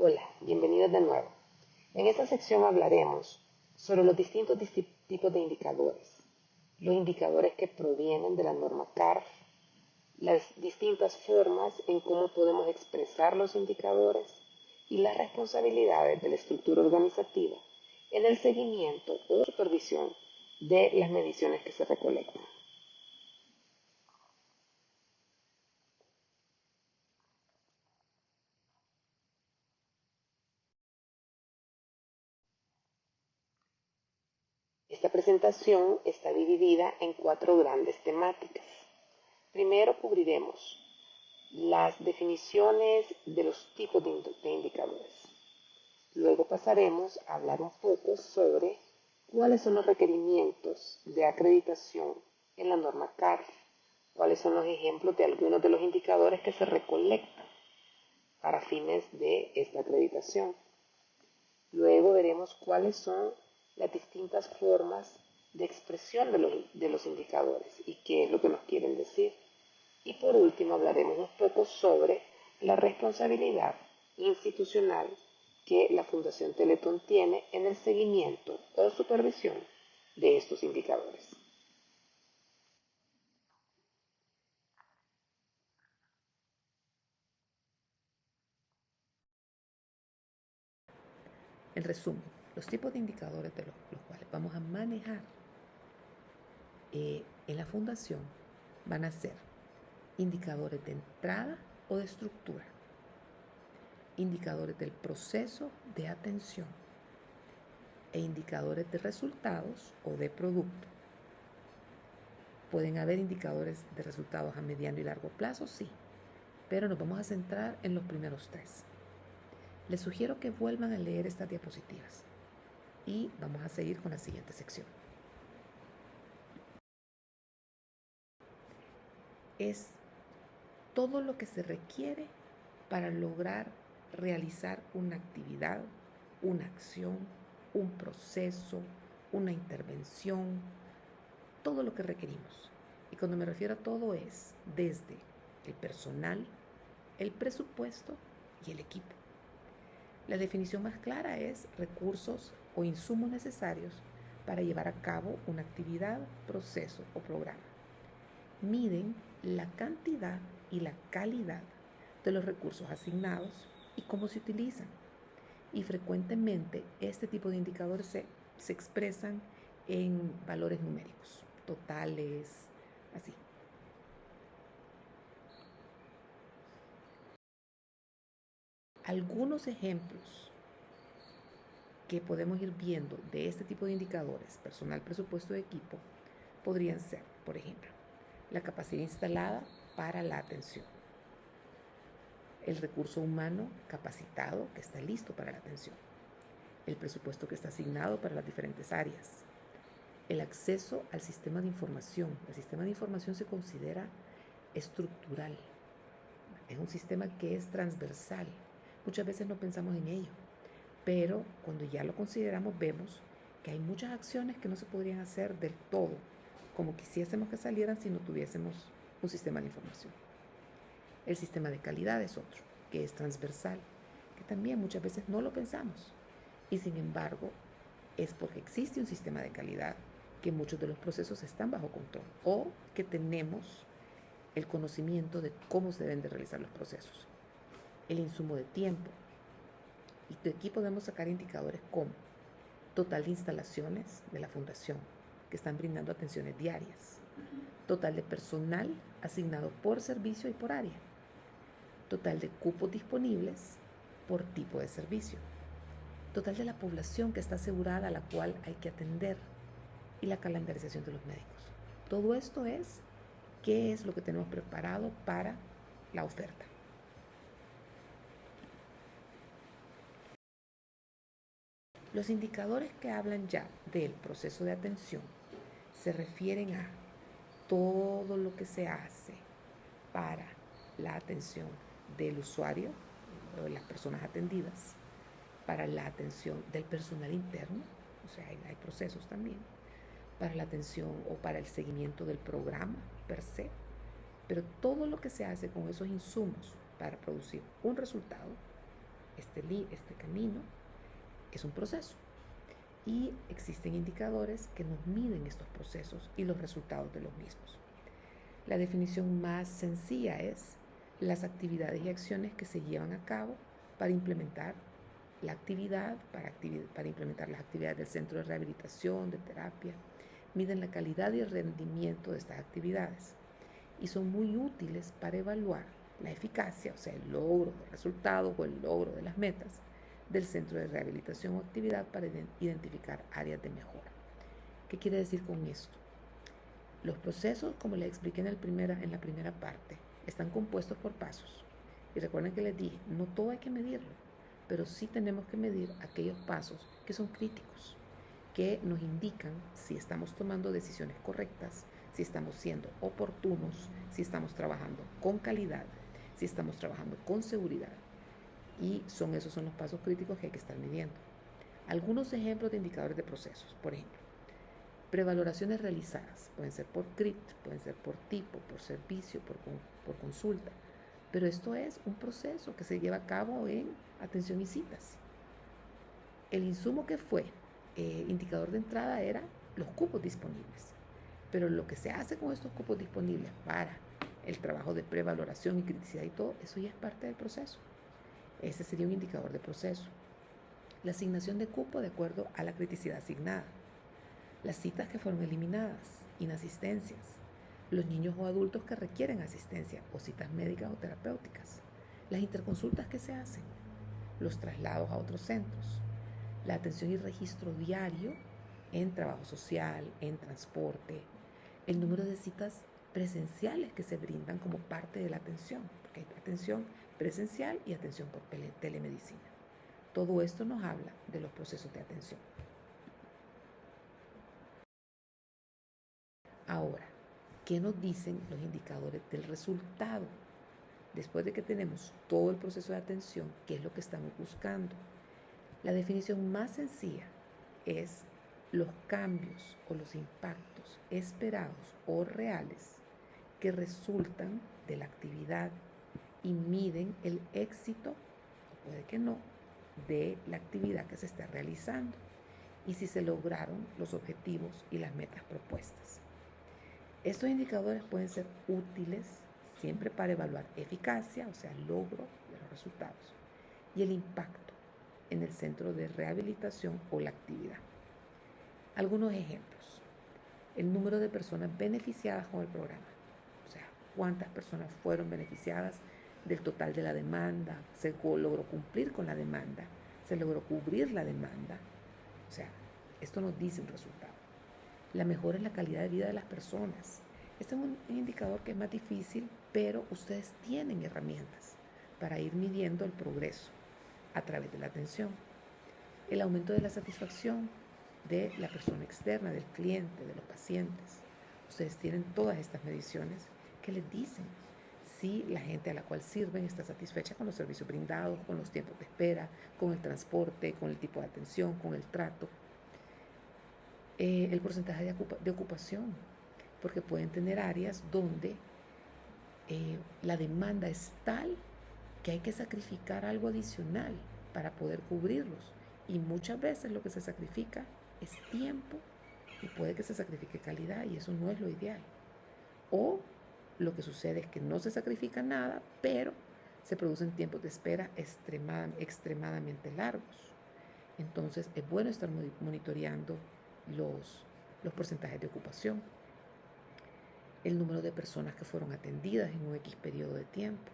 Hola, bienvenidos de nuevo. En esta sección hablaremos sobre los distintos tipos de indicadores, los indicadores que provienen de la norma CARF, las distintas formas en cómo podemos expresar los indicadores y las responsabilidades de la estructura organizativa en el seguimiento o supervisión de las mediciones que se recolectan. Esta presentación está dividida en 4 grandes temáticas. Primero cubriremos las definiciones de los tipos de indicadores. Luego pasaremos a hablar un poco sobre cuáles son los requerimientos de acreditación en la norma CARF, cuáles son los ejemplos de algunos de los indicadores que se recolectan para fines de esta acreditación. Luego veremos cuáles son las distintas formas de expresión de los indicadores y qué es lo que nos quieren decir. Y por último hablaremos un poco sobre la responsabilidad institucional que la Fundación Teletón tiene en el seguimiento o supervisión de estos indicadores. En resumen, los tipos de indicadores de los cuales vamos a manejar en la fundación van a ser indicadores de entrada o de estructura, indicadores del proceso de atención e indicadores de resultados o de producto. ¿Pueden haber indicadores de resultados a mediano y largo plazo? Sí, pero nos vamos a centrar en los primeros 3. Les sugiero que vuelvan a leer estas diapositivas y vamos a seguir con la siguiente sección. Es todo lo que se requiere para lograr realizar una actividad, una acción, un proceso, una intervención, todo lo que requerimos. Y cuando me refiero a todo es desde el personal, el presupuesto y el equipo. La definición más clara es recursos o insumos necesarios para llevar a cabo una actividad, proceso o programa. Miden la cantidad y la calidad de los recursos asignados y cómo se utilizan. Y frecuentemente este tipo de indicadores se expresan en valores numéricos, totales, así. Algunos ejemplos que podemos ir viendo de este tipo de indicadores, personal, presupuesto de equipo, podrían ser, por ejemplo, la capacidad instalada para la atención, el recurso humano capacitado que está listo para la atención, el presupuesto que está asignado para las diferentes áreas, el acceso al sistema de información. El sistema de información se considera estructural, es un sistema que es transversal. Muchas veces no pensamos en ello, pero cuando ya lo consideramos vemos que hay muchas acciones que no se podrían hacer del todo como quisiésemos que salieran si no tuviésemos un sistema de información. El sistema de calidad es otro, que es transversal, que también muchas veces no lo pensamos. Y sin embargo, es porque existe un sistema de calidad que muchos de los procesos están bajo control o que tenemos el conocimiento de cómo se deben de realizar los procesos. El insumo de tiempo. Y de aquí podemos sacar indicadores como total de instalaciones de la fundación que están brindando atenciones diarias, total de personal asignado por servicio y por área, total de cupos disponibles por tipo de servicio, total de la población que está asegurada a la cual hay que atender y la calendarización de los médicos. Todo esto es qué es lo que tenemos preparado para la oferta. Los indicadores que hablan ya del proceso de atención se refieren a todo lo que se hace para la atención del usuario o de las personas atendidas, para la atención del personal interno, o sea, hay procesos también, para la atención o para el seguimiento del programa per se, pero todo lo que se hace con esos insumos para producir un resultado este camino es un proceso. Y existen indicadores que nos miden estos procesos y los resultados de los mismos. La definición más sencilla es las actividades y acciones que se llevan a cabo para implementar la actividad, para implementar las actividades del centro de rehabilitación, de terapia, miden la calidad y el rendimiento de estas actividades y son muy útiles para evaluar la eficacia, o sea, el logro de resultados o el logro de las metas del centro de rehabilitación o actividad para identificar áreas de mejora. ¿Qué quiere decir con esto? Los procesos, como les expliqué en la primera parte, están compuestos por pasos. Y recuerden que les dije, no todo hay que medirlo, pero sí tenemos que medir aquellos pasos que son críticos, que nos indican si estamos tomando decisiones correctas, si estamos siendo oportunos, si estamos trabajando con calidad, si estamos trabajando con seguridad. Y esos son los pasos críticos que hay que estar midiendo. Algunos ejemplos de indicadores de procesos, por ejemplo, prevaloraciones realizadas, pueden ser por CRIT, pueden ser por tipo, por servicio, por consulta, pero esto es un proceso que se lleva a cabo en atención y citas. El insumo que fue indicador de entrada era los cupos disponibles, pero lo que se hace con estos cupos disponibles para el trabajo de prevaloración y criticidad y todo, eso ya es parte del proceso. Ese sería un indicador de proceso. La asignación de cupo de acuerdo a la criticidad asignada. Las citas que fueron eliminadas, inasistencias. Los niños o adultos que requieren asistencia o citas médicas o terapéuticas. Las interconsultas que se hacen. Los traslados a otros centros. La atención y registro diario en trabajo social, en transporte. El número de citas presenciales que se brindan como parte de la atención, porque hay atención presencial y atención por telemedicina. Todo esto nos habla de los procesos de atención. Ahora, ¿qué nos dicen los indicadores del resultado? Después de que tenemos todo el proceso de atención, ¿qué es lo que estamos buscando? La definición más sencilla es los cambios o los impactos esperados o reales que resultan de la actividad y miden el éxito, o puede que no, de la actividad que se está realizando y si se lograron los objetivos y las metas propuestas. Estos indicadores pueden ser útiles siempre para evaluar eficacia, o sea, logro de los resultados, y el impacto en el centro de rehabilitación o la actividad. Algunos ejemplos. El número de personas beneficiadas con el programa, o sea, cuántas personas fueron beneficiadas del total de la demanda, se logró cumplir con la demanda, se logró cubrir la demanda, o sea, esto nos dice un resultado. La mejora en la calidad de vida de las personas. Este es un indicador que es más difícil, pero ustedes tienen herramientas para ir midiendo el progreso a través de la atención. El aumento de la satisfacción de la persona externa, del cliente, de los pacientes. Ustedes tienen todas estas mediciones que les dicen si la gente a la cual sirven está satisfecha con los servicios brindados, con los tiempos de espera, con el transporte, con el tipo de atención, con el trato. El porcentaje de ocupación, porque pueden tener áreas donde la demanda es tal que hay que sacrificar algo adicional para poder cubrirlos. Y muchas veces lo que se sacrifica es tiempo y puede que se sacrifique calidad y eso no es lo ideal. O lo que sucede es que no se sacrifica nada, pero se producen tiempos de espera extremadamente largos. Entonces es bueno estar monitoreando los porcentajes de ocupación, el número de personas que fueron atendidas en un X periodo de tiempo,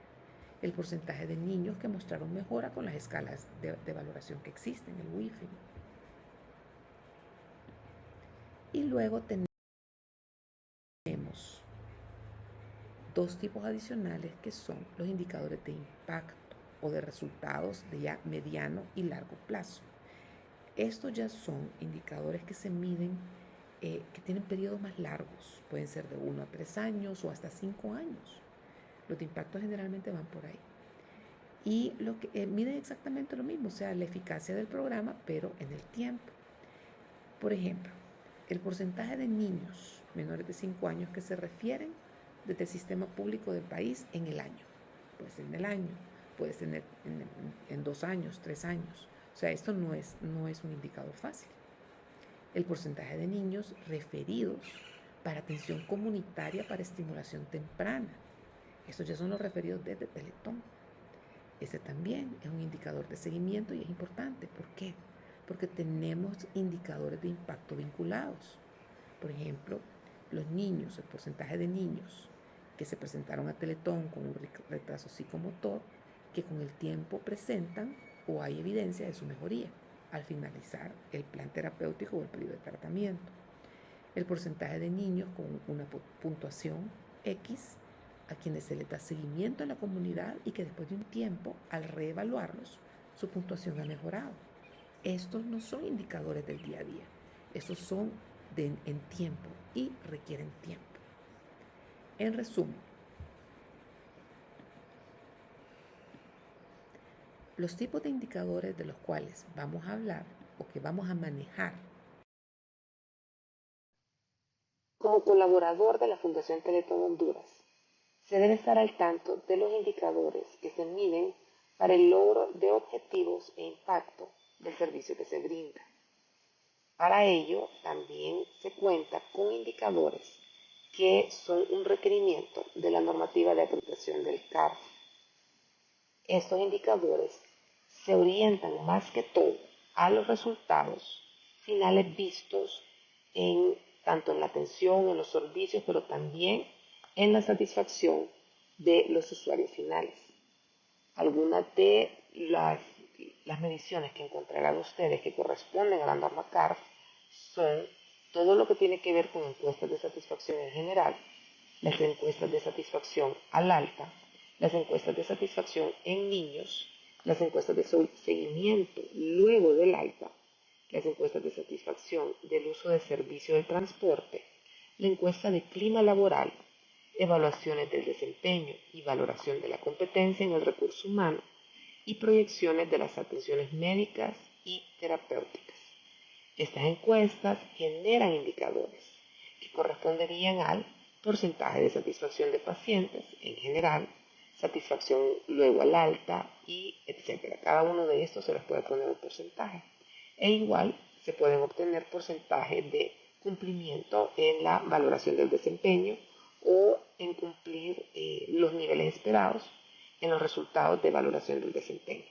el porcentaje de niños que mostraron mejora con las escalas de valoración que existen, el WIFI. Y luego tenemos dos tipos adicionales que son los indicadores de impacto o de resultados de ya mediano y largo plazo. Estos ya son indicadores que se miden, que tienen periodos más largos, pueden ser de 1 a 3 años o hasta 5 años. Los de impacto generalmente van por ahí. Y lo que miden exactamente lo mismo, o sea, la eficacia del programa, pero en el tiempo. Por ejemplo, el porcentaje de niños menores de 5 años que se refieren desde el sistema público del país en el año. Puede ser en el año, puedes tener en 2 años, 3 años. O sea, esto no es un indicador fácil. El porcentaje de niños referidos para atención comunitaria para estimulación temprana. Estos ya son los referidos desde Teletón. Ese también es un indicador de seguimiento y es importante. ¿Por qué? Porque tenemos indicadores de impacto vinculados. Por ejemplo, los niños, el porcentaje de niños que se presentaron a Teletón con un retraso psicomotor, que con el tiempo presentan o hay evidencia de su mejoría al finalizar el plan terapéutico o el periodo de tratamiento. El porcentaje de niños con una puntuación X a quienes se les da seguimiento en la comunidad y que después de un tiempo, al reevaluarlos, su puntuación ha mejorado. Estos no son indicadores del día a día, estos son en tiempo y requieren tiempo. En resumen, los tipos de indicadores de los cuales vamos a hablar o que vamos a manejar. Como colaborador de la Fundación Teletón Honduras, se debe estar al tanto de los indicadores que se miden para el logro de objetivos e impacto del servicio que se brinda. Para ello, también se cuenta con indicadores que son un requerimiento de la normativa de acreditación del CARF. Estos indicadores se orientan más que todo a los resultados finales vistos tanto en la atención, en los servicios, pero también en la satisfacción de los usuarios finales. Algunas de las mediciones que encontrarán ustedes que corresponden a la norma CARF son todo lo que tiene que ver con encuestas de satisfacción en general, las encuestas de satisfacción al alta, las encuestas de satisfacción en niños, las encuestas de seguimiento luego del alta, las encuestas de satisfacción del uso de servicio de transporte, la encuesta de clima laboral, evaluaciones del desempeño y valoración de la competencia en el recurso humano y proyecciones de las atenciones médicas y terapéuticas. Estas encuestas generan indicadores que corresponderían al porcentaje de satisfacción de pacientes en general, satisfacción luego al alta y etc. Cada uno de estos se les puede poner un porcentaje. E igual se pueden obtener porcentajes de cumplimiento en la valoración del desempeño o en cumplir los niveles esperados en los resultados de valoración del desempeño.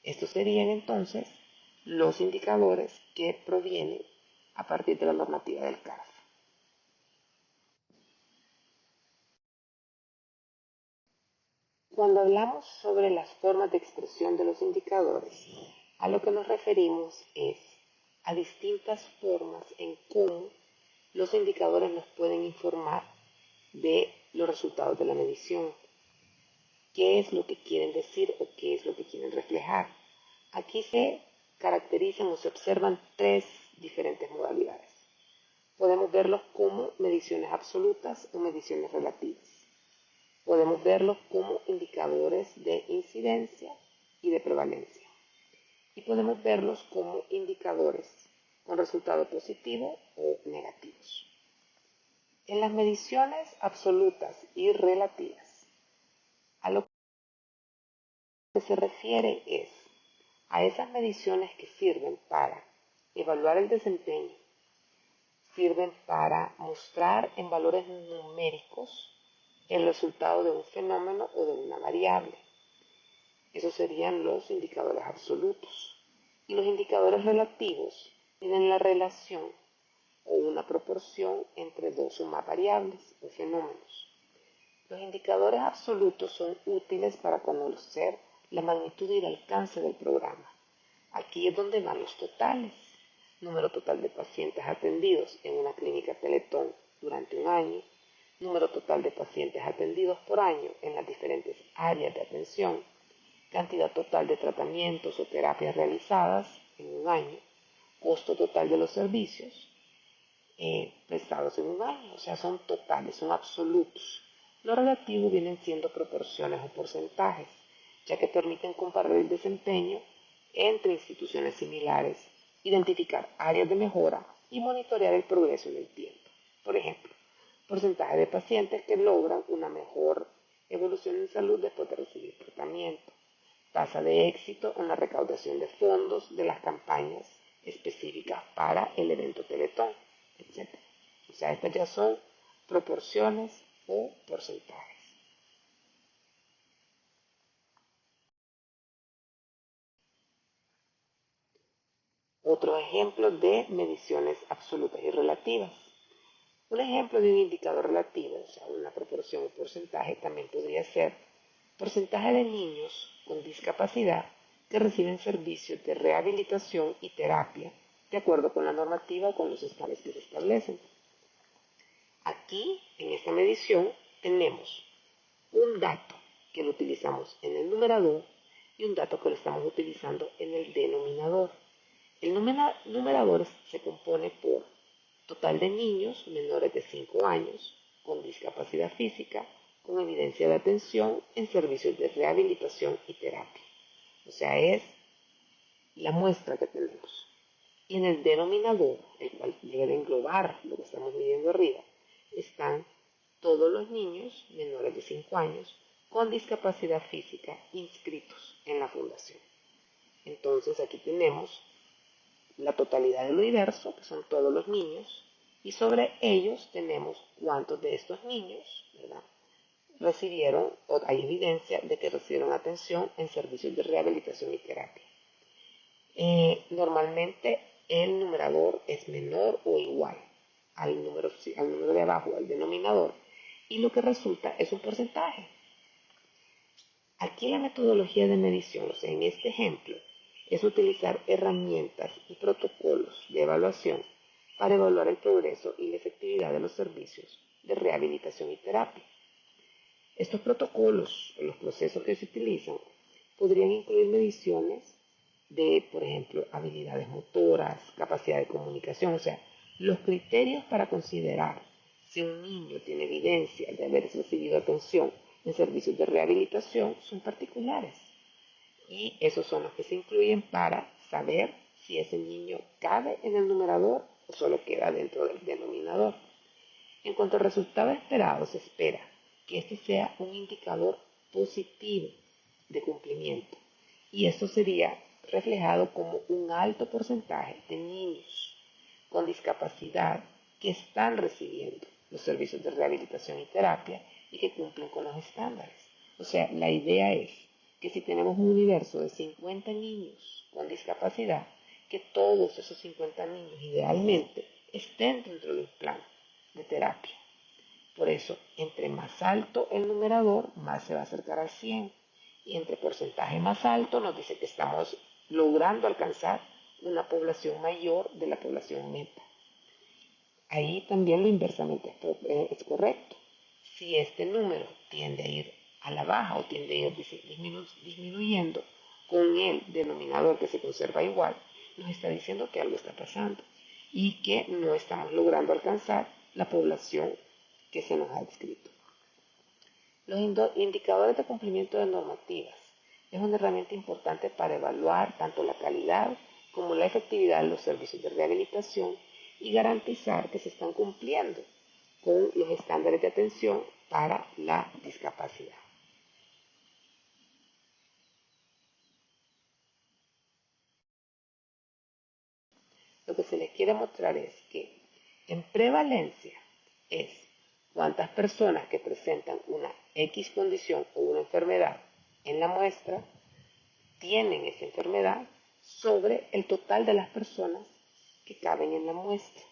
Estos serían entonces los indicadores que provienen a partir de la normativa del CARF. Cuando hablamos sobre las formas de expresión de los indicadores, a lo que nos referimos es a distintas formas en cómo los indicadores nos pueden informar de los resultados de la medición. ¿Qué es lo que quieren decir o qué es lo que quieren reflejar? Aquí se caracterizan o se observan tres diferentes modalidades. Podemos verlos como mediciones absolutas o mediciones relativas. Podemos verlos como indicadores de incidencia y de prevalencia. Y podemos verlos como indicadores con resultado positivo o negativos. En las mediciones absolutas y relativas, a lo que se refiere es a esas mediciones que sirven para evaluar el desempeño, sirven para mostrar en valores numéricos el resultado de un fenómeno o de una variable. Esos serían los indicadores absolutos. Y los indicadores relativos tienen la relación o una proporción entre dos o más variables o fenómenos. Los indicadores absolutos son útiles para conocer la magnitud y el alcance del programa. Aquí es donde van los totales. Número total de pacientes atendidos en una clínica Teletón durante un año, número total de pacientes atendidos por año en las diferentes áreas de atención, cantidad total de tratamientos o terapias realizadas en un año, costo total de los servicios prestados en un año, o sea, son totales, son absolutos. Lo relativo vienen siendo proporciones o porcentajes, ya que permiten comparar el desempeño entre instituciones similares, identificar áreas de mejora y monitorear el progreso en el tiempo. Por ejemplo, porcentaje de pacientes que logran una mejor evolución en salud después de recibir tratamiento, tasa de éxito en la recaudación de fondos de las campañas específicas para el evento Teletón, etc. O sea, estas ya son proporciones o porcentajes. Otro ejemplo de mediciones absolutas y relativas. Un ejemplo de un indicador relativo, o sea, una proporción o porcentaje, también podría ser porcentaje de niños con discapacidad que reciben servicios de rehabilitación y terapia de acuerdo con la normativa o con los estándares que se establecen. Aquí, en esta medición, tenemos un dato que lo utilizamos en el numerador y un dato que lo estamos utilizando en el denominador. El numerador se compone por total de niños menores de 5 años con discapacidad física con evidencia de atención en servicios de rehabilitación y terapia. O sea, es la muestra que tenemos. Y en el denominador, el cual debe de englobar lo que estamos midiendo arriba, están todos los niños menores de 5 años con discapacidad física inscritos en la fundación. Entonces aquí tenemos la totalidad del universo, que son todos los niños, y sobre ellos tenemos cuántos de estos niños, ¿verdad?, recibieron, o hay evidencia de que recibieron atención en servicios de rehabilitación y terapia. Normalmente el numerador es menor o igual al número de abajo, al denominador, y lo que resulta es un porcentaje. Aquí la metodología de medición, o sea, en este ejemplo, es utilizar herramientas y protocolos de evaluación para evaluar el progreso y la efectividad de los servicios de rehabilitación y terapia. Estos protocolos, los procesos que se utilizan, podrían incluir mediciones de, por ejemplo, habilidades motoras, capacidad de comunicación, o sea, los criterios para considerar si un niño tiene evidencia de haber recibido atención en servicios de rehabilitación son particulares. Y esos son los que se incluyen para saber si ese niño cabe en el numerador o solo queda dentro del denominador. En cuanto al resultado esperado, se espera que este sea un indicador positivo de cumplimiento. Y esto sería reflejado como un alto porcentaje de niños con discapacidad que están recibiendo los servicios de rehabilitación y terapia y que cumplen con los estándares. O sea, la idea es que si tenemos un universo de 50 niños con discapacidad, que todos esos 50 niños idealmente estén dentro del plan de terapia. Por eso, entre más alto el numerador, más se va a acercar al 100. Y entre porcentaje más alto nos dice que estamos logrando alcanzar una población mayor de la población meta. Ahí también lo inversamente es correcto. Si este número tiende a ir a la baja o tiende a ir disminuyendo con el denominador que se conserva igual, nos está diciendo que algo está pasando y que no estamos logrando alcanzar la población que se nos ha descrito. Los indicadores de cumplimiento de normativas es una herramienta importante para evaluar tanto la calidad como la efectividad de los servicios de rehabilitación y garantizar que se están cumpliendo con los estándares de atención para la discapacidad. Lo que se les quiere mostrar es que en prevalencia es cuántas personas que presentan una X condición o una enfermedad en la muestra tienen esa enfermedad sobre el total de las personas que caben en la muestra.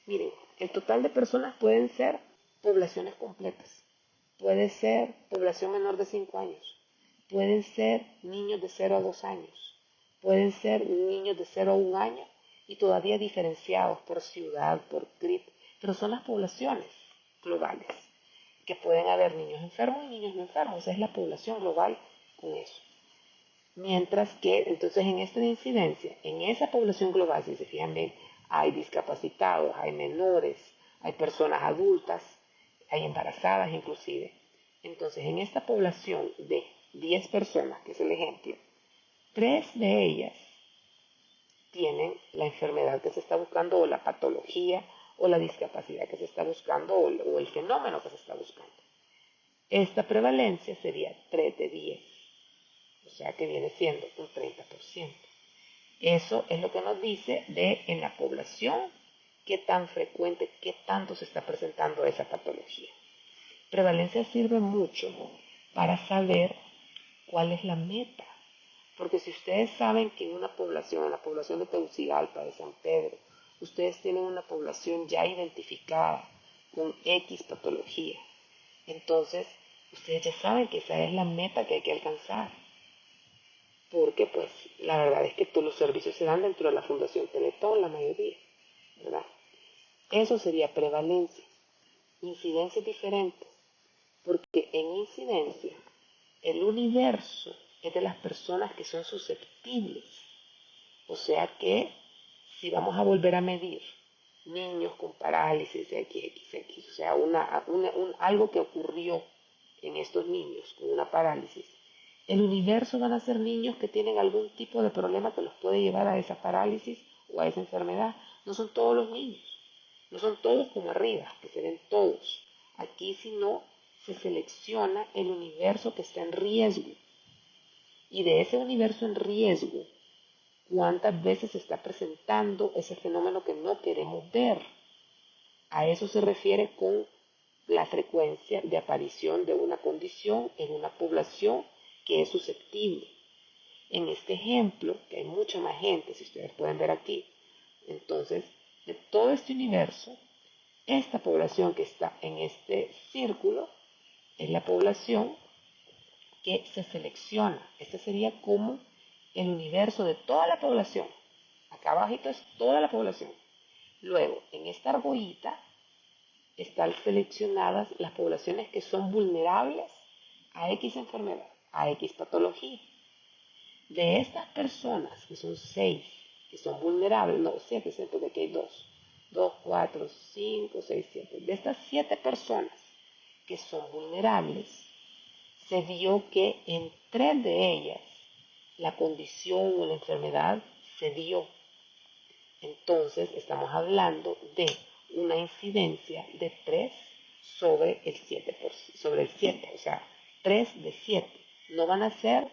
Miren, el total de personas pueden ser poblaciones completas, puede ser población menor de 5 años, pueden ser niños de 0 a 2 años, pueden ser niños de 0 a 1 año y todavía diferenciados por ciudad, por CRIP, pero son las poblaciones globales, que pueden haber niños enfermos y niños no enfermos, esa es la población global con eso. Mientras que, entonces, en esta incidencia, en esa población global, si se fijan bien, hay discapacitados, hay menores, hay personas adultas, hay embarazadas inclusive. Entonces, en esta población de 10 personas, que es el ejemplo, 3 de ellas tienen la enfermedad que se está buscando o la patología o la discapacidad que se está buscando o el fenómeno que se está buscando. Esta prevalencia sería 3 de 10, o sea que viene siendo un 30%. Eso es lo que nos dice de en la población qué tan frecuente, qué tanto se está presentando esa patología. Prevalencia sirve mucho para saber cuál es la meta. Porque si ustedes saben que en la población de Tegucigalpa, de San Pedro, ustedes tienen una población ya identificada con X patología, entonces ustedes ya saben que esa es la meta que hay que alcanzar. Porque pues la verdad es que todos los servicios se dan dentro de la Fundación Teletón, la mayoría, ¿verdad? Eso sería prevalencia. Incidencia es diferente, porque en incidencia el universo es de las personas que son susceptibles. O sea que si vamos a volver a medir niños con parálisis de XXX, o sea, algo que ocurrió en estos niños con una parálisis, el universo van a ser niños que tienen algún tipo de problema que los puede llevar a esa parálisis o a esa enfermedad. No son todos los niños, no son todos como arriba, que se ven todos. Aquí si no, se selecciona el universo que está en riesgo. Y de ese universo en riesgo, ¿cuántas veces se está presentando ese fenómeno que no queremos ver? A eso se refiere con la frecuencia de aparición de una condición en una población que es susceptible. En este ejemplo, que hay mucha más gente, si ustedes pueden ver aquí, entonces, de todo este universo, esta población que está en este círculo es la población que se selecciona. Este sería como el universo de toda la población. Acá abajito es toda la población. Luego, en esta argollita están seleccionadas las poblaciones que son vulnerables a X enfermedad, a X patología. De estas personas, que son 6, que son vulnerables, no, 7, porque aquí hay 2, 4, 5, 6, 7. De estas 7 personas que son vulnerables, se vio que en 3 de ellas la condición o la enfermedad se dio. Entonces estamos hablando de una incidencia de 3 sobre el 7, o sea, 3 de 7. No van a ser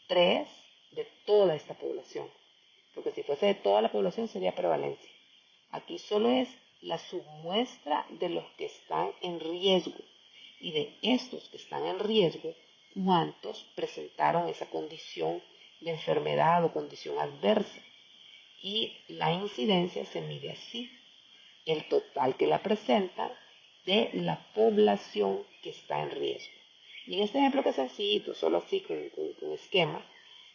3 de toda esta población, porque si fuese de toda la población sería prevalencia. Aquí solo es la submuestra de los que están en riesgo, y de estos que están en riesgo, cuántos presentaron esa condición de enfermedad o condición adversa. Y la incidencia se mide así: el total que la presenta de la población que está en riesgo. Y en este ejemplo que es sencillito, solo así con esquema,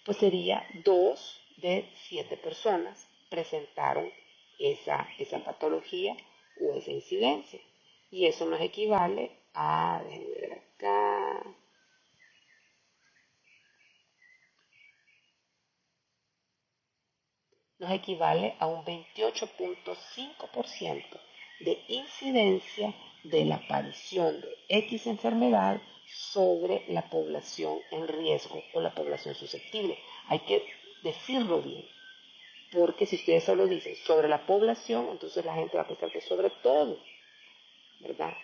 pues sería 2 de 7 personas presentaron esa patología o esa incidencia. Y eso nos equivale a, déjenme ver acá, nos equivale a un 28.5% de incidencia de la aparición de X enfermedad sobre la población en riesgo o la población susceptible. Hay que decirlo bien, porque si ustedes solo dicen sobre la población, entonces la gente va a pensar que es sobre todo, ¿verdad?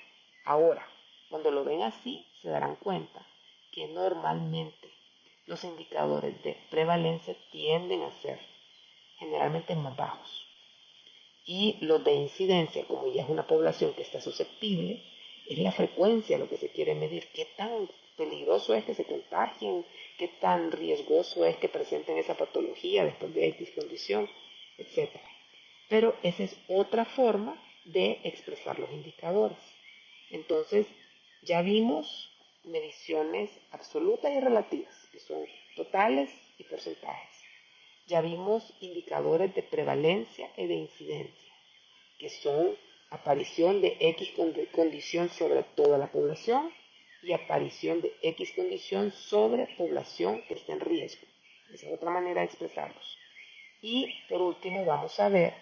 Ahora, cuando lo ven así, se darán cuenta que normalmente los indicadores de prevalencia tienden a ser generalmente más bajos. Y los de incidencia, como ya es una población que está susceptible, es la frecuencia lo que se quiere medir. ¿Qué tan peligroso es que se contagien? ¿Qué tan riesgoso es que presenten esa patología después de X condición? Etcétera. Pero esa es otra forma de expresar los indicadores. Entonces, ya vimos mediciones absolutas y relativas, que son totales y porcentajes. Ya vimos indicadores de prevalencia y de incidencia, que son aparición de X condición sobre toda la población y aparición de X condición sobre población que está en riesgo. Esa es otra manera de expresarlos. Y por último vamos a ver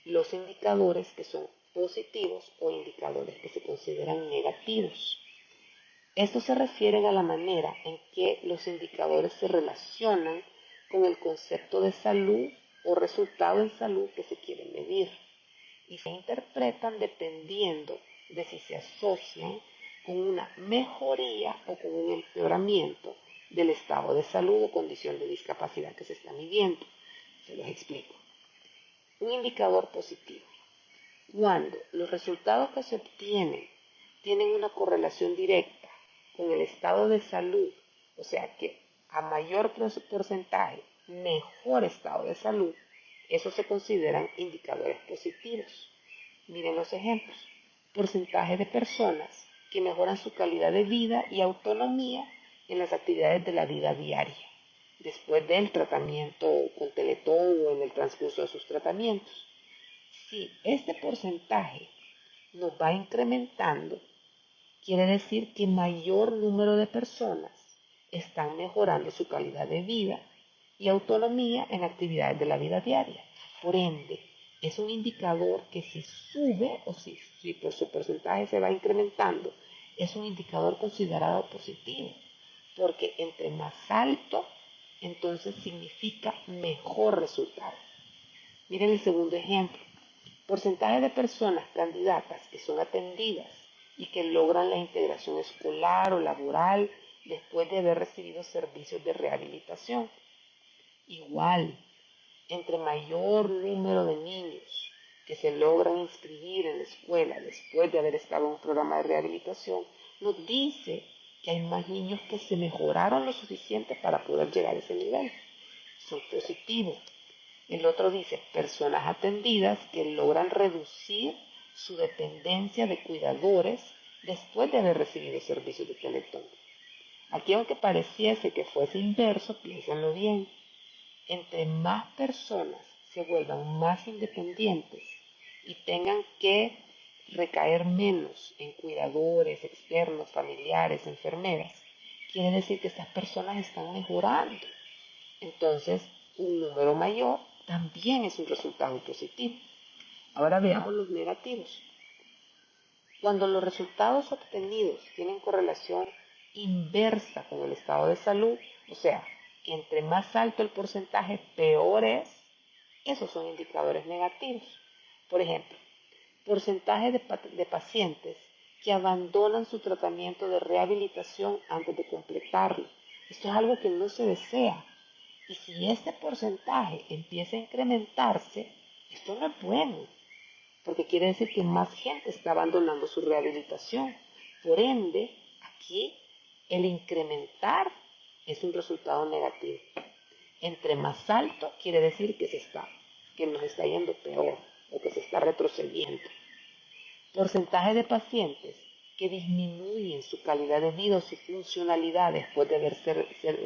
los indicadores que son positivos o indicadores que se consideran negativos. Estos se refieren a la manera en que los indicadores se relacionan con el concepto de salud o resultado en salud que se quiere medir y se interpretan dependiendo de si se asocian con una mejoría o con un empeoramiento del estado de salud o condición de discapacidad que se está midiendo. Se los explico. Un indicador positivo. Cuando los resultados que se obtienen tienen una correlación directa con el estado de salud, o sea que a mayor porcentaje, mejor estado de salud, esos se consideran indicadores positivos. Miren los ejemplos. Porcentaje de personas que mejoran su calidad de vida y autonomía en las actividades de la vida diaria, después del tratamiento con Teletón o en el transcurso de sus tratamientos. Si este porcentaje nos va incrementando, quiere decir que mayor número de personas están mejorando su calidad de vida y autonomía en actividades de la vida diaria. Por ende, es un indicador que si sube o si por su porcentaje se va incrementando, es un indicador considerado positivo, porque entre más alto, entonces significa mejor resultado. Miren el segundo ejemplo. Porcentaje de personas candidatas que son atendidas y que logran la integración escolar o laboral después de haber recibido servicios de rehabilitación. Igual, entre mayor número de niños que se logran inscribir en la escuela después de haber estado en un programa de rehabilitación, nos dice que hay más niños que se mejoraron lo suficiente para poder llegar a ese nivel. Son positivos. El otro dice personas atendidas que logran reducir su dependencia de cuidadores después de haber recibido servicios de Teletón. Aquí, aunque pareciese que fuese inverso, piénsenlo bien. Entre más personas se vuelvan más independientes y tengan que recaer menos en cuidadores externos, familiares, enfermeras, quiere decir que estas personas están mejorando. Entonces, un número mayor también es un resultado positivo. Ahora veamos los negativos. Cuando los resultados obtenidos tienen correlación inversa con el estado de salud, o sea, que entre más alto el porcentaje, peor es, esos son indicadores negativos. Por ejemplo, porcentaje de pacientes que abandonan su tratamiento de rehabilitación antes de completarlo. Esto es algo que no se desea. Y si este porcentaje empieza a incrementarse, esto no es bueno, porque quiere decir que más gente está abandonando su rehabilitación. Por ende, aquí el incrementar es un resultado negativo. Entre más alto quiere decir que nos está yendo peor o que se está retrocediendo. Porcentaje de pacientes que disminuyen su calidad de vida o su funcionalidad después de haber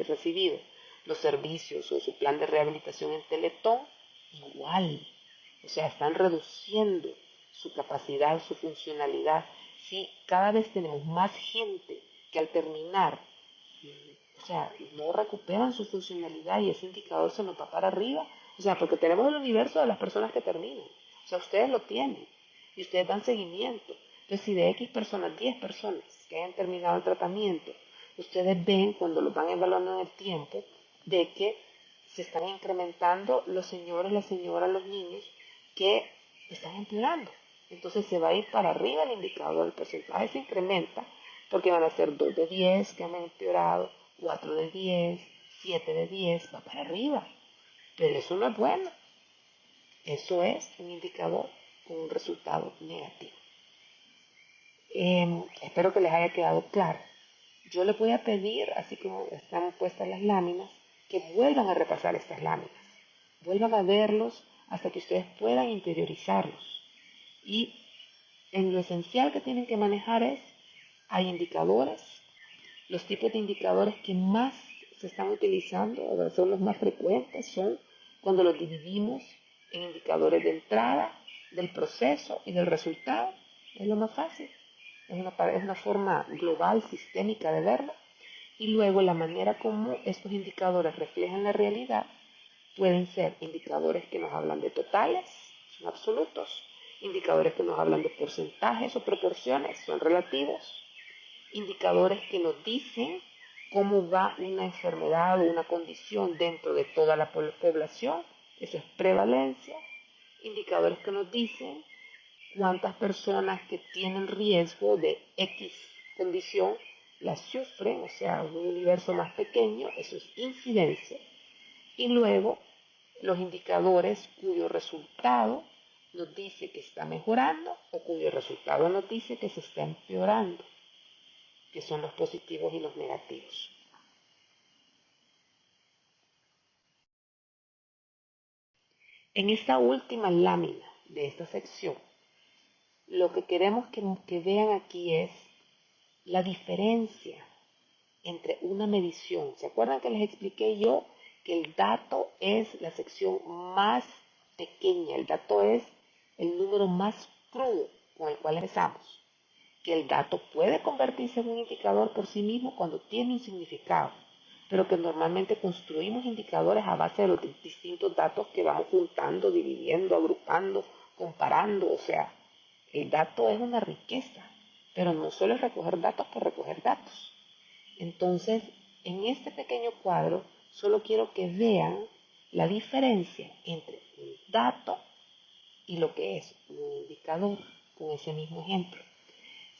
recibido los servicios o su plan de rehabilitación en Teletón, igual. O sea, están reduciendo su capacidad, su funcionalidad. Sí, cada vez tenemos más gente que al terminar, o sea, no recuperan su funcionalidad y ese indicador se nos va para arriba. O sea, porque tenemos el universo de las personas que terminan. O sea, ustedes lo tienen y ustedes dan seguimiento. Entonces, si de X personas, 10 personas que hayan terminado el tratamiento, ustedes ven cuando lo van evaluando en el tiempo, de que se están incrementando los señores, las señoras, los niños que están empeorando. Entonces se va a ir para arriba el indicador, el porcentaje se incrementa porque van a ser 2 de 10 que han empeorado, 4 de 10, 7 de 10, va para arriba. Pero eso no es bueno. Eso es un indicador con un resultado negativo. Espero que les haya quedado claro. Yo les voy a pedir, así como están puestas las láminas, que vuelvan a repasar estas láminas. Vuelvan a verlos hasta que ustedes puedan interiorizarlos. Y en lo esencial que tienen que manejar hay indicadores. Los tipos de indicadores que más se están utilizando, son los más frecuentes, son cuando los dividimos en indicadores de entrada, del proceso y del resultado. Es lo más fácil. Es una forma global, sistémica de verlo. Y luego la manera como estos indicadores reflejan la realidad pueden ser indicadores que nos hablan de totales, son absolutos, indicadores que nos hablan de porcentajes o proporciones, son relativos, indicadores que nos dicen cómo va una enfermedad o una condición dentro de toda la población, Eso es prevalencia, indicadores que nos dicen cuántas personas que tienen riesgo de X condición la sufren, o sea, un universo más pequeño, eso es incidencia. Y luego los indicadores cuyo resultado nos dice que está mejorando o cuyo resultado nos dice que se está empeorando, que son los positivos y los negativos. En esta última lámina de esta sección, lo que queremos que vean aquí es la diferencia entre una medición. ¿Se acuerdan que les expliqué yo que el dato es la sección más pequeña? El dato es el número más crudo con el cual empezamos. Que el dato puede convertirse en un indicador por sí mismo cuando tiene un significado, pero que normalmente construimos indicadores a base de los distintos datos que vamos juntando, dividiendo, agrupando, comparando. O sea, el dato es una riqueza, pero no solo es recoger datos por recoger datos. Entonces, en este pequeño cuadro, solo quiero que vean la diferencia entre un dato y lo que es un indicador, con ese mismo ejemplo.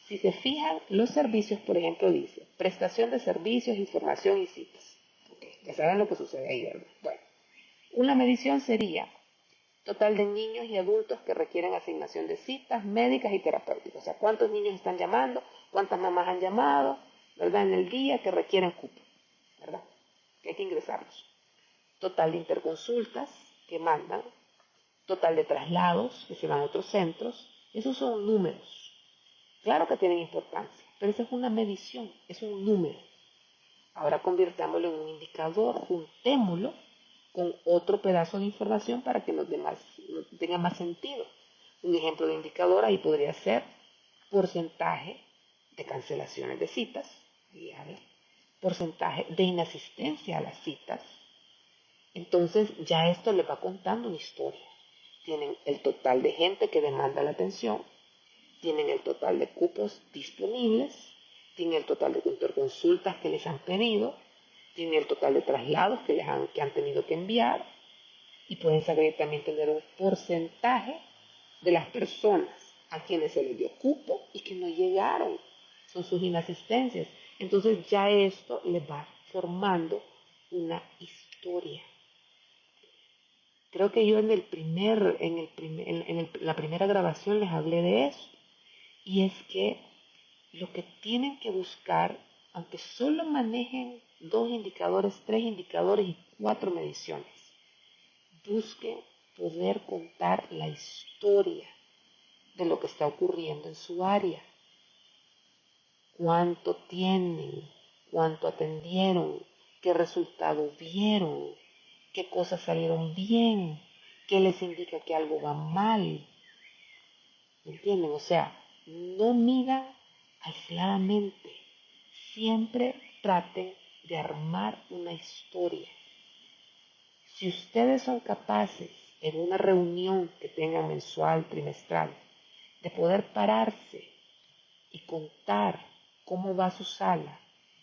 Si se fijan, los servicios, por ejemplo, dice prestación de servicios, información y citas. Okay, ya saben lo que sucede ahí, ¿verdad? Bueno, una medición sería total de niños y adultos que requieren asignación de citas médicas y terapéuticas. O sea, cuántos niños están llamando, cuántas mamás han llamado, ¿verdad? En el día que requieren cupo, ¿verdad? Que hay que ingresarlos. Total de interconsultas que mandan, total de traslados que se van a otros centros. Esos son números. Claro que tienen importancia, pero esa es una medición, es un número. Ahora convirtámoslo en un indicador, juntémoslo con otro pedazo de información para que nos tenga más sentido. Un ejemplo de indicador ahí podría ser porcentaje de cancelaciones de citas, porcentaje de inasistencia a las citas. Entonces ya esto les va contando una historia. Tienen el total de gente que demanda la atención, tienen el total de cupos disponibles, tienen el total de interconsultas que les han pedido, tienen el total de traslados que han tenido que enviar, y pueden saber también tener un porcentaje de las personas a quienes se les dio cupo y que no llegaron, son sus inasistencias. Entonces ya esto les va formando una historia. Creo que yo la primera grabación les hablé de eso. Y es que lo que tienen que buscar, aunque solo manejen 2 indicadores, 3 indicadores y 4 mediciones, busquen poder contar la historia de lo que está ocurriendo en su área. Cuánto tienen, cuánto atendieron, qué resultado vieron, qué cosas salieron bien, qué les indica que algo va mal. ¿Me entienden? O sea, no midan aisladamente. Siempre traten de armar una historia. Si ustedes son capaces en una reunión que tengan mensual, trimestral, de poder pararse y contar cómo va su sala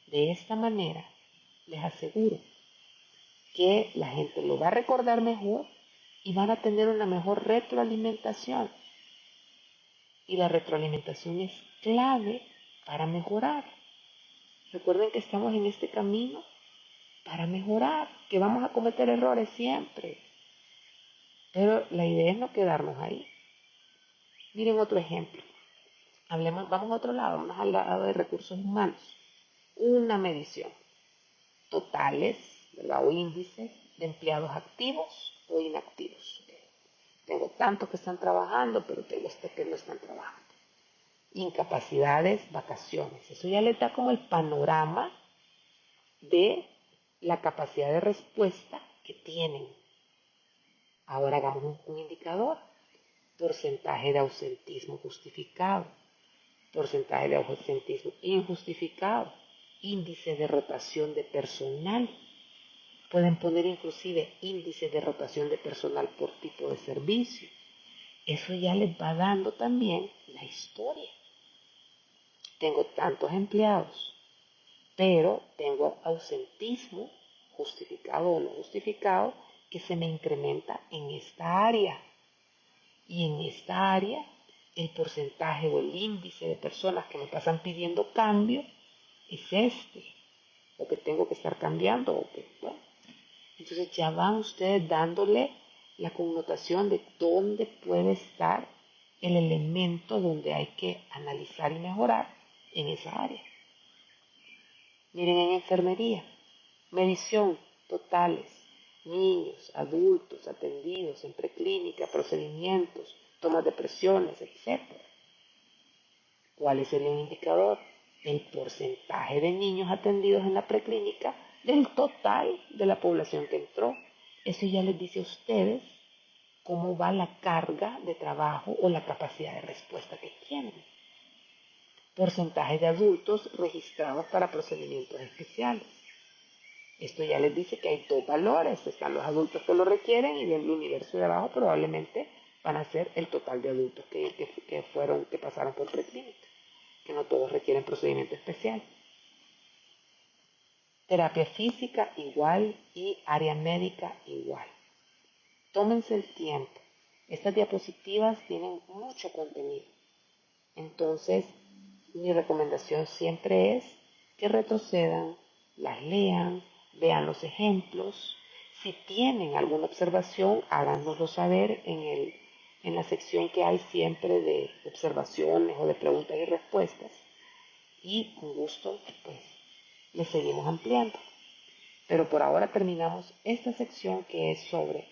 de esta manera, les aseguro que la gente lo va a recordar mejor y van a tener una mejor retroalimentación. Y la retroalimentación es clave para mejorar. Recuerden que estamos en este camino para mejorar, que vamos a cometer errores siempre. Pero la idea es no quedarnos ahí. Miren otro ejemplo. Vamos a otro lado, vamos al lado de recursos humanos. Una medición. Totales, ¿verdad? O índices de empleados activos o inactivos. Tengo tantos que están trabajando, pero tengo estos que no están trabajando. Incapacidades, vacaciones. Eso ya les da como el panorama de la capacidad de respuesta que tienen. Ahora hagamos un indicador. Porcentaje de ausentismo justificado, porcentaje de ausentismo injustificado, índice de rotación de personal. Pueden poner inclusive índice de rotación de personal por tipo de servicio. Eso ya les va dando también la historia. Tengo tantos empleados, pero tengo ausentismo justificado o no justificado que se me incrementa en esta área. Y en esta área, el porcentaje o el índice de personas que me pasan pidiendo cambio es este, o que tengo que estar cambiando, o que, bueno. Entonces ya van ustedes dándole la connotación de dónde puede estar el elemento donde hay que analizar y mejorar en esa área. Miren, en enfermería, medición, totales, niños, adultos, atendidos en preclínica, procedimientos, tomas de presiones, etc. ¿Cuál es el indicador? El porcentaje de niños atendidos en la preclínica del total de la población que entró. Eso ya les dice a ustedes cómo va la carga de trabajo o la capacidad de respuesta que tienen. Porcentaje de adultos registrados para procedimientos especiales. Esto ya les dice que hay dos valores. Están los adultos que lo requieren y del universo de abajo probablemente van a ser el total de adultos que pasaron por preclínica, que no todos requieren procedimiento especial. Terapia física igual y área médica igual. Tómense el tiempo. Estas diapositivas tienen mucho contenido. Entonces, mi recomendación siempre es que retrocedan, las lean, vean los ejemplos. Si tienen alguna observación, háganoslo saber en la sección que hay siempre de observaciones o de preguntas y respuestas. Y con gusto, pues, les seguimos ampliando. Pero por ahora terminamos esta sección que es sobre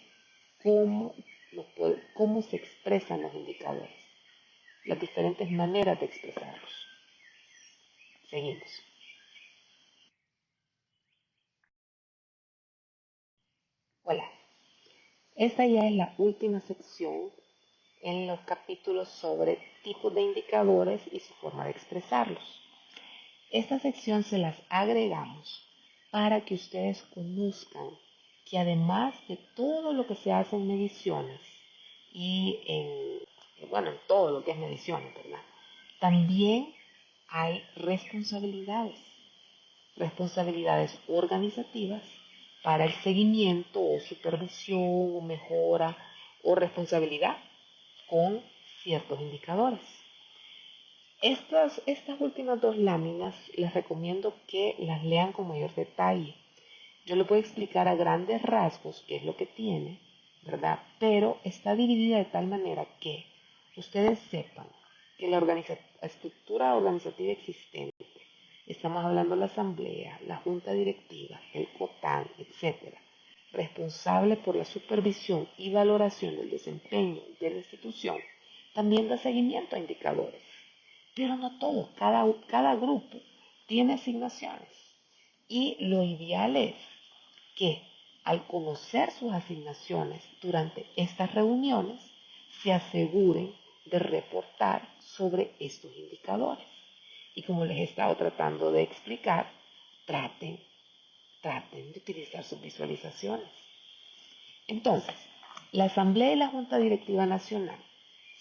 cómo se expresan los indicadores, las diferentes maneras de expresarlos. Seguimos. Hola. Esta ya es la última sección en los capítulos sobre tipos de indicadores y su forma de expresarlos. Esta sección se las agregamos para que ustedes conozcan que además de todo lo que se hace en mediciones y en todo lo que es mediciones, ¿verdad? También hay responsabilidades organizativas para el seguimiento o supervisión o mejora o responsabilidad con ciertos indicadores. Estas últimas dos láminas les recomiendo que las lean con mayor detalle. Yo les voy a explicar a grandes rasgos qué es lo que tiene, ¿verdad? Pero está dividida de tal manera que ustedes sepan que la estructura organizativa existente, estamos hablando de la asamblea, la junta directiva, el COTAN, etc., responsable por la supervisión y valoración del desempeño de la institución, también da seguimiento a indicadores. Pero no todos, cada grupo tiene asignaciones. Y lo ideal es que al conocer sus asignaciones durante estas reuniones, se aseguren de reportar sobre estos indicadores. Y como les he estado tratando de explicar, traten de utilizar sus visualizaciones. Entonces, la Asamblea y la Junta Directiva Nacional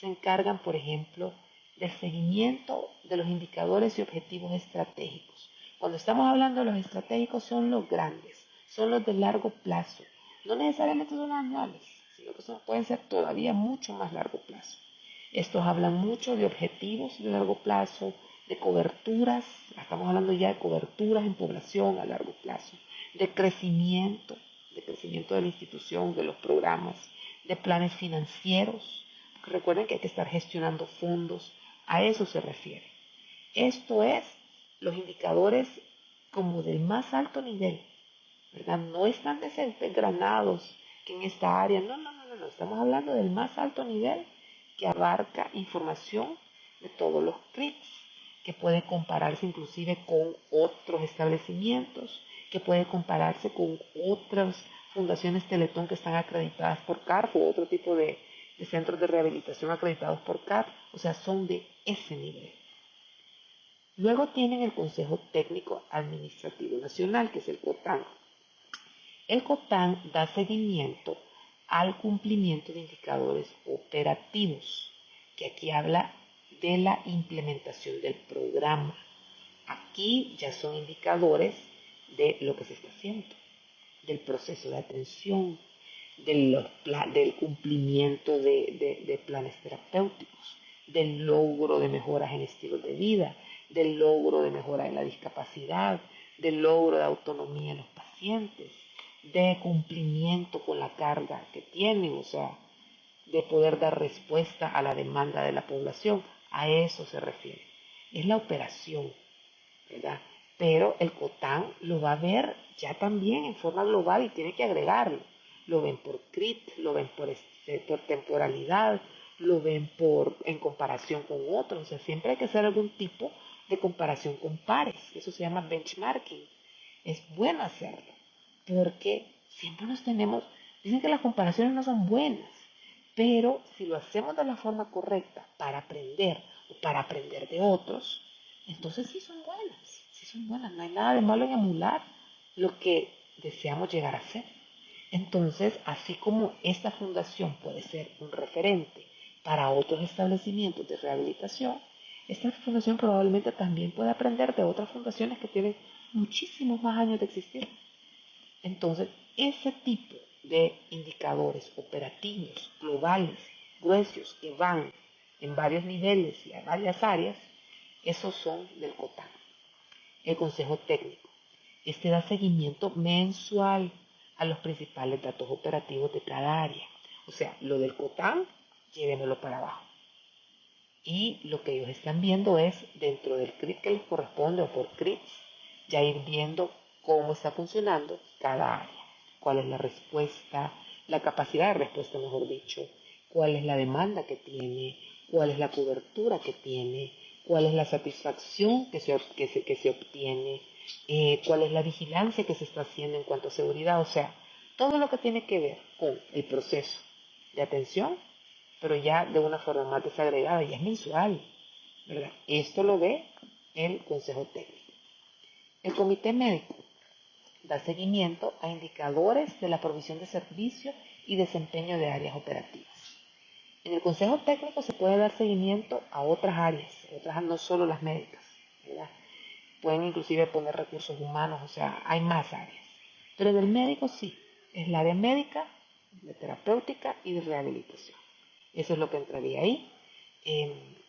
se encargan, por ejemplo, del seguimiento de los indicadores y objetivos estratégicos. Cuando estamos hablando de los estratégicos son los grandes, son los de largo plazo. No necesariamente son anuales, sino que pueden ser todavía mucho más largo plazo. Estos hablan mucho de objetivos de largo plazo, de coberturas, estamos hablando ya de coberturas en población a largo plazo, de crecimiento de la institución, de los programas, de planes financieros. Recuerden que hay que estar gestionando fondos, a eso se refiere. Esto es los indicadores como del más alto nivel, ¿verdad? No están desgranados que en esta área, no, estamos hablando del más alto nivel que abarca información de todos los CRITs, que puede compararse inclusive con otros establecimientos, que puede compararse con otras fundaciones Teletón que están acreditadas por CARF o otro tipo de centros de rehabilitación acreditados por CARF, o sea, son de ese nivel. Luego tienen el Consejo Técnico Administrativo Nacional, que es el COTAN. El COTAN da seguimiento al cumplimiento de indicadores operativos, que aquí habla de la implementación del programa. Aquí ya son indicadores de lo que se está haciendo, del proceso de atención. del cumplimiento de planes terapéuticos, del logro de mejoras en estilos de vida, del logro de mejora en la discapacidad, del logro de autonomía en los pacientes, de cumplimiento con la carga que tienen, o sea, de poder dar respuesta a la demanda de la población. A eso se refiere. Es la operación, ¿verdad? Pero el COTAN lo va a ver ya también en forma global y tiene que agregarlo. Lo ven por CRIT, lo ven por temporalidad, lo ven en comparación con otros. O sea, siempre hay que hacer algún tipo de comparación con pares. Eso se llama benchmarking. Es bueno hacerlo, porque siempre nos tenemos, dicen que las comparaciones no son buenas, pero si lo hacemos de la forma correcta para aprender o para aprender de otros, entonces sí son buenas, no hay nada de malo en emular lo que deseamos llegar a ser. Entonces, así como esta fundación puede ser un referente para otros establecimientos de rehabilitación, esta fundación probablemente también puede aprender de otras fundaciones que tienen muchísimos más años de existir. Entonces, ese tipo de indicadores operativos globales, gruesos, que van en varios niveles y a varias áreas, esos son del COTAN. El Consejo Técnico. Este da seguimiento mensual a los principales datos operativos de cada área. O sea, lo del COTAN, llévenmelo para abajo. Y lo que ellos están viendo es, dentro del CRIT que les corresponde o por CRITs, ya ir viendo cómo está funcionando cada área. Cuál es la respuesta, la capacidad de respuesta, mejor dicho, cuál es la demanda que tiene, cuál es la cobertura que tiene, cuál es la satisfacción que se obtiene, cuál es la vigilancia que se está haciendo en cuanto a seguridad. O sea, todo lo que tiene que ver con el proceso de atención, pero ya de una forma más desagregada, ya es mensual, ¿verdad? Esto lo ve el Consejo Técnico. El Comité Médico da seguimiento a indicadores de la provisión de servicios y desempeño de áreas operativas. En el Consejo Técnico se puede dar seguimiento a otras áreas, otras no solo las médicas, ¿verdad? Pueden inclusive poner recursos humanos, o sea, hay más áreas. Pero del médico sí, es la área médica, de terapéutica y de rehabilitación. Eso es lo que entraría ahí.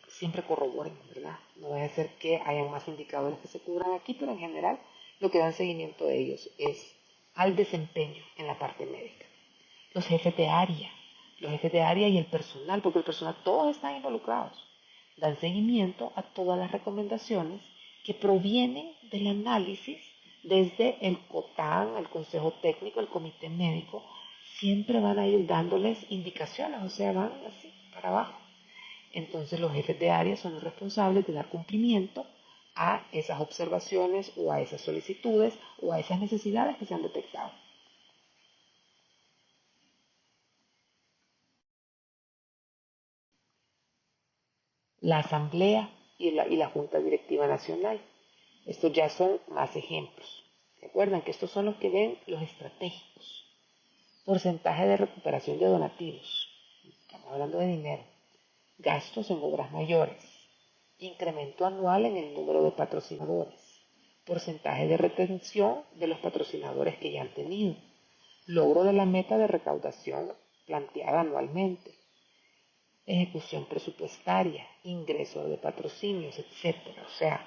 Siempre corroboren, ¿verdad? No debe ser que hayan más indicadores que se cubran aquí, pero en general lo que dan seguimiento de ellos es al desempeño en la parte médica. Los jefes de área, y el personal, porque el personal, todos están involucrados, dan seguimiento a todas las recomendaciones que provienen del análisis desde el COTAN, el Consejo Técnico, el Comité Médico, siempre van a ir dándoles indicaciones, o sea, van así para abajo. Entonces los jefes de área son los responsables de dar cumplimiento a esas observaciones o a esas solicitudes o a esas necesidades que se han detectado. La Asamblea y la Junta Directiva Nacional. Estos ya son más ejemplos. Recuerden que estos son los que ven los estratégicos. Porcentaje de recuperación de donativos. Estamos hablando de dinero. Gastos en obras mayores. Incremento anual en el número de patrocinadores. Porcentaje de retención de los patrocinadores que ya han tenido. Logro de la meta de recaudación planteada anualmente. Ejecución presupuestaria, ingreso de patrocinios, etcétera. O sea,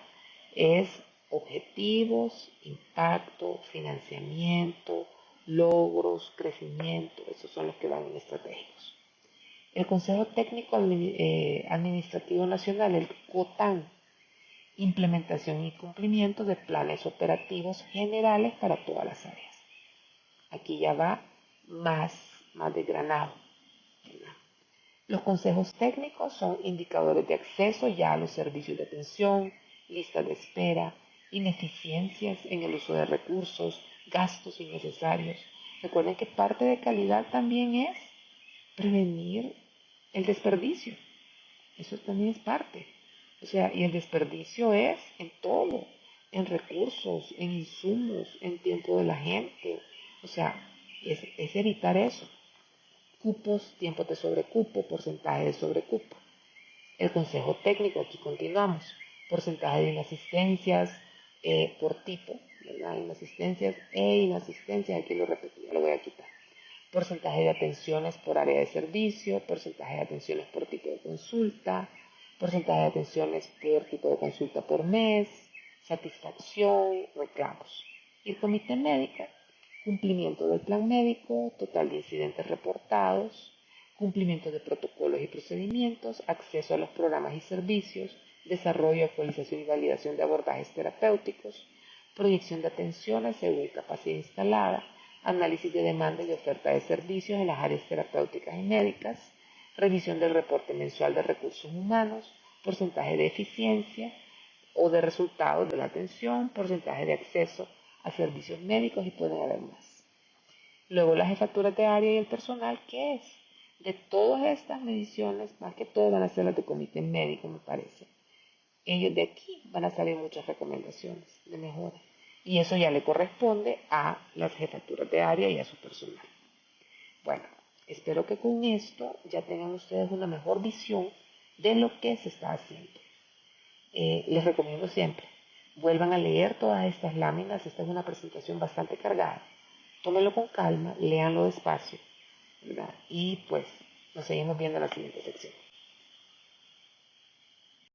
es objetivos, impacto, financiamiento, logros, crecimiento. Esos son los que van en estratégicos. El Consejo Técnico Administrativo Nacional, el COTAN, implementación y cumplimiento de planes operativos generales para todas las áreas. Aquí ya va más desgranado. Los consejos técnicos son indicadores de acceso ya a los servicios de atención, listas de espera, ineficiencias en el uso de recursos, gastos innecesarios. Recuerden que parte de calidad también es prevenir el desperdicio. Eso también es parte. O sea, y el desperdicio es en todo, en recursos, en insumos, en tiempo de la gente. O sea, es evitar eso. Cupos, tiempo de sobrecupo, porcentaje de sobrecupo. El consejo técnico, aquí continuamos. Porcentaje de inasistencias por tipo, ¿verdad? Inasistencias e inasistencias, aquí lo repetí, lo voy a quitar. porcentaje de atenciones por área de servicio, porcentaje de atenciones por tipo de consulta, porcentaje de atenciones por tipo de consulta por mes, satisfacción, reclamos. Y el comité médico, cumplimiento del plan médico, total de incidentes reportados, cumplimiento de protocolos y procedimientos, acceso a los programas y servicios, desarrollo, actualización y validación de abordajes terapéuticos, proyección de atenciones según capacidad instalada, análisis de demanda y oferta de servicios en las áreas terapéuticas y médicas, revisión del reporte mensual de recursos humanos, porcentaje de eficiencia o de resultados de la atención, porcentaje de acceso a servicios médicos y pueden haber más. Luego las jefaturas de área y el personal, ¿qué es? De todas estas mediciones, más que todo van a ser las de comité médico, me parece. Ellos de aquí van a salir muchas recomendaciones de mejora. Y eso ya le corresponde a las jefaturas de área y a su personal. Bueno, espero que con esto ya tengan ustedes una mejor visión de lo que se está haciendo. Les recomiendo siempre, vuelvan a leer todas estas láminas. Esta es una presentación bastante cargada. Tómenlo con calma, léanlo despacio, ¿verdad? Y pues nos seguimos viendo en la siguiente sección.